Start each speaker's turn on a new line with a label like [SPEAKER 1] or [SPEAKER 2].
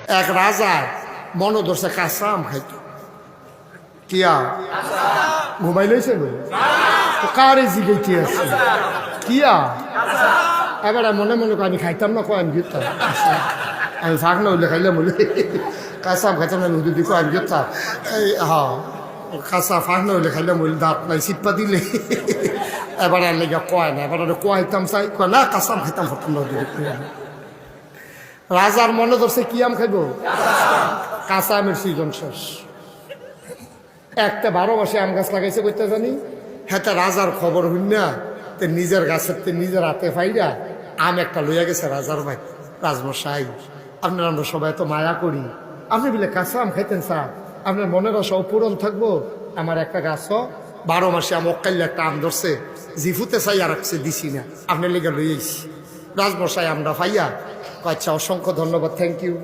[SPEAKER 1] এক রাজা মনে ধরছে কাঁচা আম খাইত। কিয়া ঘুমাই লইছে তো কারে জিগাইতে আছে কিয়া এবার মনে মনে আমি খাইতাম না কয় আমি গিতাম আমি ফাঁক না হইলে খাইলাম বলে কাঁচা আম খাইতাম না নদী দিকে আমি গিতাম এই হ্যাঁ কাঁচা ফাঁক না হইলে খাইলাম বলে দাঁত নাই চিপ্পা দিলে এবার আর লেগে কয় না এবার কোয়াইতাম চাই কয় না কাঁচা আম খাইতাম হতাম নদী দিকে। রাজার মনে ধরছে কি আম খাইব কাঁচা আমের সিজন শেষ। একটা 12 মাসে আম গাছ লাগাইছে করতে জানি হ্যাঁ রাজার খবর হইন না তে নিজের গাছের তে নিজের হাতে ফাইরা আম একটা লইয়া গেছে রাজার ভাই রাজমশাই আপনার আমরা সবাই তো মায়া করি আপনি বলে কাঁচা আম খাইতেন স্যার আপনার মনের আশা পূরণ থাকবো আমার একটা গাছ 12 মাসে আম অকাইলে একটা আম ধরছে জিফুতে চাই আর রাখছে দিছি না আপনার লেগে লইয়েছি রাজমশাই আমরা ফাইয়া আচ্ছা অসংখ্য ধন্যবাদ থ্যাংক ইউ।